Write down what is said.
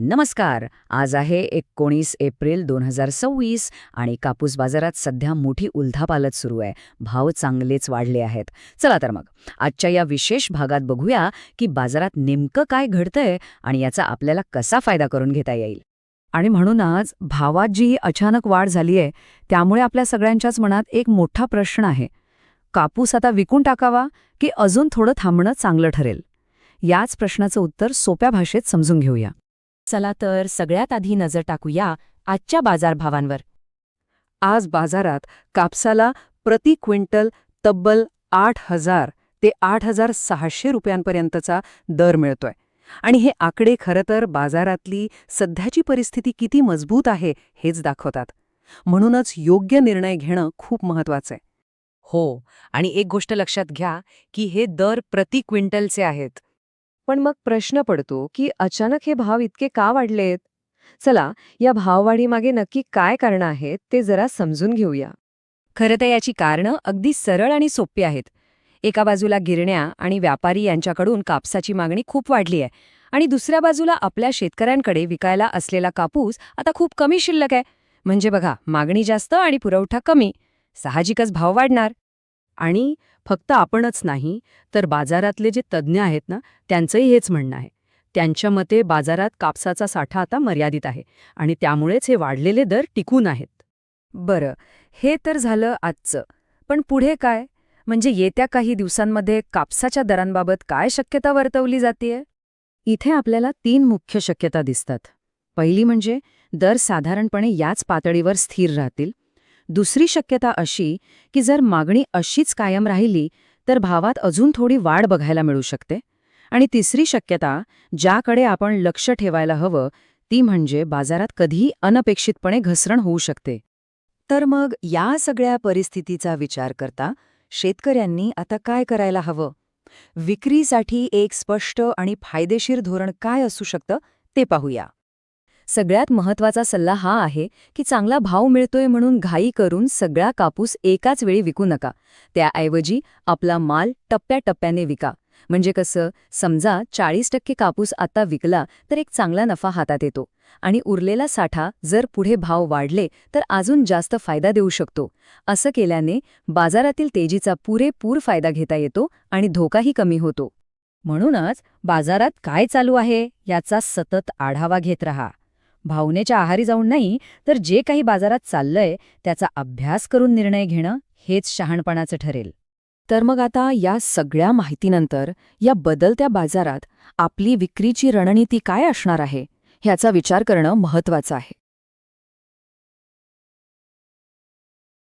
नमस्कार. आज आहे 19 एप्रिल 2026 आणि कापूस बाजारात सध्या मोठी उलथापालथ सुरू आहे. भाव चांगलेच वाढले आहेत. चला तर मग आजच्या या विशेष भागात बघूया की बाजारात नेमकं काय घडतंय आणि याचा आपल्याला कसा फायदा करून घेता येईल. आणि म्हणूनच भावात जी ही अचानक वाढ झालीय त्यामुळे आपल्या सगळ्यांच्याच मनात एक मोठा प्रश्न आहे. कापूस आता विकून टाकावा की अजून थोडं थांबणं चांगलं ठरेल? याच प्रश्नाचं उत्तर सोप्या भाषेत समजून घेऊया. चला तर सगळ्यात आधी नजर टाकूया आजच्या बाजारभावांवर. आज बाजारात कापसाला प्रति क्विंटल तब्बल 8,000 ते 8,600 रुपयांपर्यंतचा दर मिळतोय. आणि हे आकडे खरं तर बाजारातली सध्याची परिस्थिती किती मजबूत आहे हेच दाखवतात. म्हणूनच योग्य निर्णय घेणं खूप महत्वाचं आहे. हो, आणि एक गोष्ट लक्षात घ्या की हे दर प्रति क्विंटलचे आहेत. पण मग प्रश्न पडतो की अचानक हे भाव इतके का वाढलेत? चला, या भाववाढीमागे नक्की काय कारणं आहेत ते जरा समजून घेऊया. खरं तर याची कारणं अगदी सरळ आणि सोपी आहेत. एका बाजूला गिरण्या आणि व्यापारी यांच्याकडून कापसाची मागणी खूप वाढली आहे आणि दुसऱ्या बाजूला आपल्या शेतकऱ्यांकडे विकायला असलेला कापूस आता खूप कमी शिल्लक आहे. म्हणजे बघा, मागणी जास्त आणि पुरवठा कमी. साहजिकच भाव वाढणार. आणि फक्त आपणच नाही तर बाजारातले जे तज्ज्ञ आहेत ना, त्यांचंही हेच म्हणणं आहे. त्यांच्या मते बाजारात कापसाचा साठा आता मर्यादित आहे आणि त्यामुळेच हे वाढलेले दर टिकून आहेत. बरं, हे तर झालं आजचं. पण पुढे काय? म्हणजे येत्या काही दिवसांमध्ये कापसाच्या दरांबाबत काय शक्यता वर्तवली जातेय? इथे आपल्याला 3 मुख्य शक्यता दिसतात. पहिली म्हणजे दर साधारणपणे याच पातळीवर स्थिर राहतील. दुसरी शक्यता अशी की जर मागणी अशीच कायम राहिली तर भावात अजून थोडी वाढ बघायला मिळू शकते. आणि तिसरी शक्यता, ज्याकडे आपण लक्ष ठेवायला हवं, ती म्हणजे बाजारात कधीही अनपेक्षितपणे घसरण होऊ शकते. तर मग या सगळ्या परिस्थितीचा विचार करता शेतकऱ्यांनी आता काय करायला हवं? विक्रीसाठी एक स्पष्ट आणि फायदेशीर धोरण काय असू शकतं ते पाहूया. सगळ्यात महत्त्वाचा सल्ला हा आहे की चांगला भाव मिळतोय म्हणून घाई करून सगळा कापूस एकाच वेळी विकू नका. त्याऐवजी आपला माल टप्प्याटप्प्याने विका. म्हणजे कसं, समजा 40% कापूस आता विकला तर एक चांगला नफा हातात येतो आणि उरलेला साठा जर पुढे भाव वाढले तर अजून जास्त फायदा देऊ शकतो. असं केल्याने बाजारातील तेजीचा पुरेपूर फायदा घेता येतो आणि धोकाही कमी होतो. म्हणूनच बाजारात काय चालू आहे याचा सतत आढावा घेत रहा. भावनेच्या आहारी जाऊन नाही, तर जे काही बाजारात चाललंय त्याचा अभ्यास करून निर्णय घेणं हेच शहाणपणाचं ठरेल. तर मग आता या सगळ्या माहितीनंतर या बदलत्या बाजारात आपली विक्रीची रणनीती काय असणार आहे ह्याचा विचार करणं महत्त्वाचं आहे.